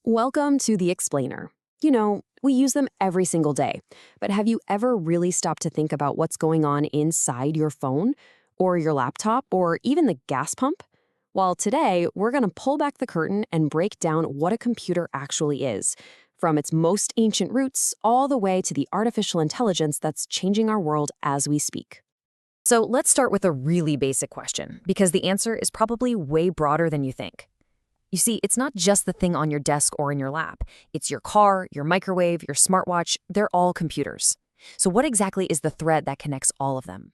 Welcome to The Explainer. You know, we use them every single day, but have you ever really stopped to think about what's going on inside your phone, or your laptop, or even the gas pump? Well, today, we're going to pull back the curtain and break down what a computer actually is, from its most ancient roots all the way to the artificial intelligence that's changing our world as we speak. So let's start with a really basic question, because the answer is probably way broader than you think. You see, it's not just the thing on your desk or in your lap. It's your car, your microwave, your smartwatch. They're all computers. So what exactly is the thread that connects all of them?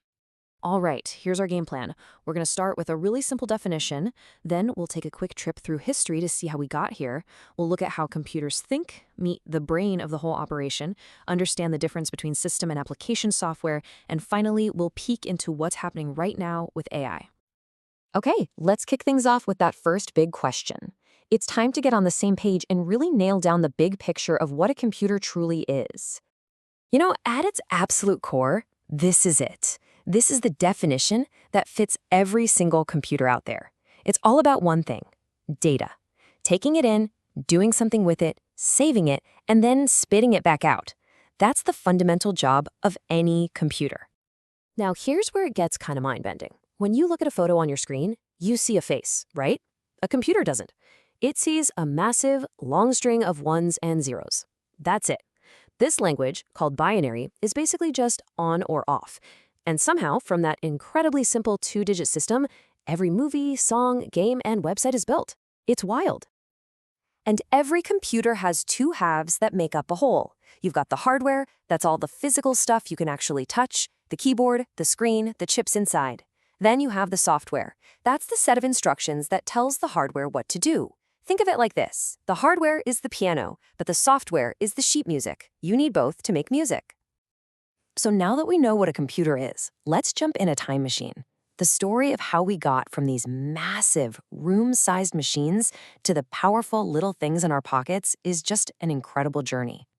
All right, here's our game plan. We're going to start with a really simple definition. Then we'll take a quick trip through history to see how we got here. We'll look at how computers think, meet the brain of the whole operation, understand the difference between system and application software, and finally, we'll peek into what's happening right now with AI. Okay, let's kick things off with that first big question. It's time to get on the same page and really nail down the big picture of what a computer truly is. You know, at its absolute core, this is it. This is the definition that fits every single computer out there. It's all about one thing: data. Taking it in, doing something with it, saving it, and then spitting it back out. That's the fundamental job of any computer. Now, here's where it gets kind of mind-bending. When you look at a photo on your screen, you see a face, right? A computer doesn't. It sees a massive, long string of ones and zeros. That's it. This language, called binary, is basically just on or off. And somehow, from that incredibly simple two-digit system, every movie, song, game, and website is built. It's wild. And every computer has two halves that make up a whole. You've got the hardware, that's all the physical stuff you can actually touch, the keyboard, the screen, the chips inside. Then you have the software. That's the set of instructions that tells the hardware what to do. Think of it like this. The hardware is the piano, but the software is the sheet music. You need both to make music. So now that we know what a computer is, let's jump in a time machine. The story of how we got from these massive, room-sized machines to the powerful little things in our pockets is just an incredible journey.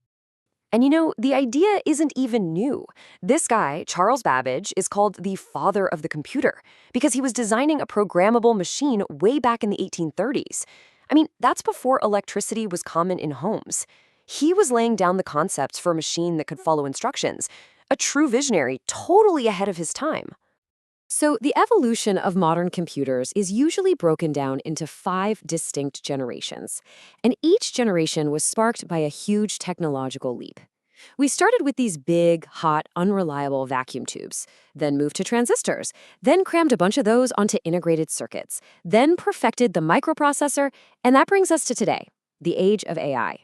And you know, the idea isn't even new. This guy, Charles Babbage, is called the father of the computer because he was designing a programmable machine way back in the 1830s. I mean, that's before electricity was common in homes. He was laying down the concepts for a machine that could follow instructions. A true visionary, totally ahead of his time. So the evolution of modern computers is usually broken down into 5 distinct generations, and each generation was sparked by a huge technological leap. We started with these big, hot, unreliable vacuum tubes, then moved to transistors, then crammed a bunch of those onto integrated circuits, then perfected the microprocessor, and that brings us to today, the age of AI.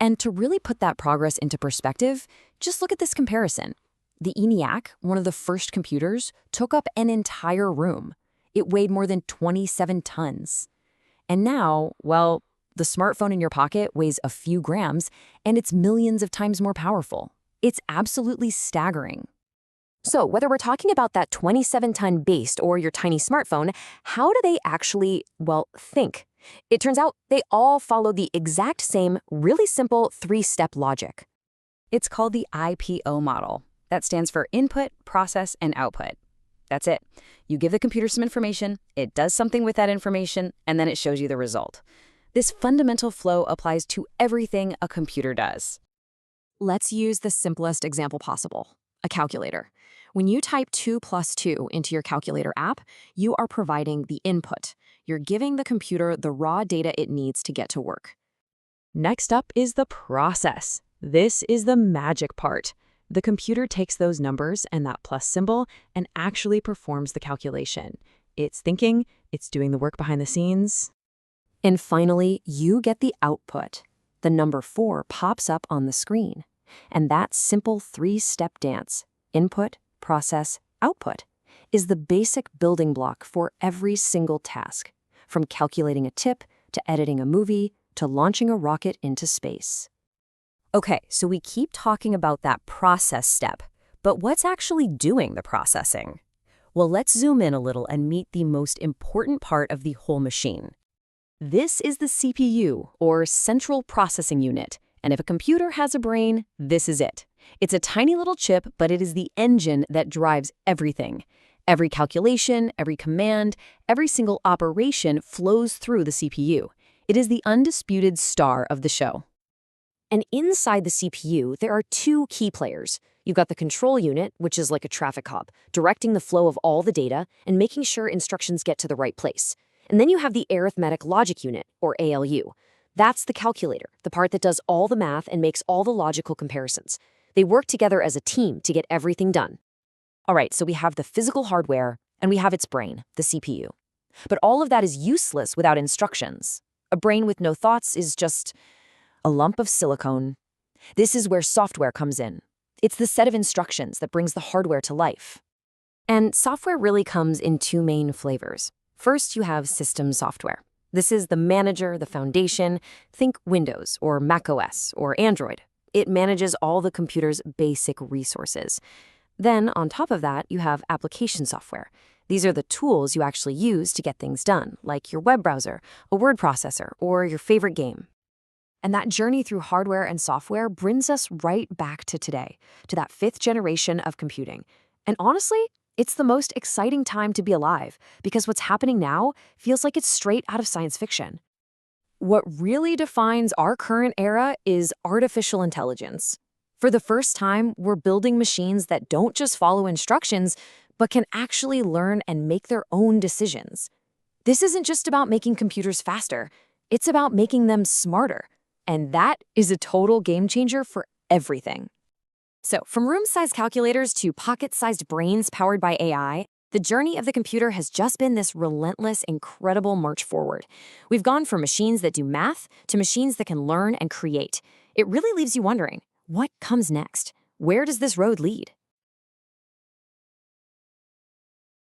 And to really put that progress into perspective, just look at this comparison. The ENIAC, one of the first computers, took up an entire room. It weighed more than 27 tons. And now, well, the smartphone in your pocket weighs a few grams, and it's millions of times more powerful. It's absolutely staggering. So whether we're talking about that 27-ton beast or your tiny smartphone, how do they actually, well, think? It turns out they all follow the exact same, really simple 3-step logic. It's called the IPO model. That stands for input, process, and output. That's it. You give the computer some information, it does something with that information, and then it shows you the result. This fundamental flow applies to everything a computer does. Let's use the simplest example possible, a calculator. When you type 2 plus 2 into your calculator app, you are providing the input. You're giving the computer the raw data it needs to get to work. Next up is the process. This is the magic part. The computer takes those numbers and that plus symbol and actually performs the calculation. It's thinking, it's doing the work behind the scenes. And finally, you get the output. The number 4 pops up on the screen. And that simple 3-step dance, input, process, output, is the basic building block for every single task, from calculating a tip to editing a movie to launching a rocket into space. Okay, so we keep talking about that process step, but what's actually doing the processing? Well, let's zoom in a little and meet the most important part of the whole machine. This is the CPU, or Central Processing Unit, and if a computer has a brain, this is it. It's a tiny little chip, but it is the engine that drives everything. Every calculation, every command, every single operation flows through the CPU. It is the undisputed star of the show. And inside the CPU, there are two key players. You've got the control unit, which is like a traffic hub, directing the flow of all the data and making sure instructions get to the right place. And then you have the arithmetic logic unit, or ALU. That's the calculator, the part that does all the math and makes all the logical comparisons. They work together as a team to get everything done. All right, so we have the physical hardware, and we have its brain, the CPU. But all of that is useless without instructions. A brain with no thoughts is just a lump of silicone. This is where software comes in. It's the set of instructions that brings the hardware to life. And software really comes in two main flavors. First, you have system software. This is the manager, the foundation. Think Windows or Mac OS or Android. It manages all the computer's basic resources. Then, on top of that, you have application software. These are the tools you actually use to get things done, like your web browser, a word processor, or your favorite game. And that journey through hardware and software brings us right back to today, to that fifth generation of computing. And honestly, it's the most exciting time to be alive, because what's happening now feels like it's straight out of science fiction. What really defines our current era is artificial intelligence. For the first time, we're building machines that don't just follow instructions, but can actually learn and make their own decisions. This isn't just about making computers faster, it's about making them smarter. And that is a total game changer for everything. So, from room-sized calculators to pocket-sized brains powered by AI, the journey of the computer has just been this relentless, incredible march forward. We've gone from machines that do math to machines that can learn and create. It really leaves you wondering, what comes next? Where does this road lead?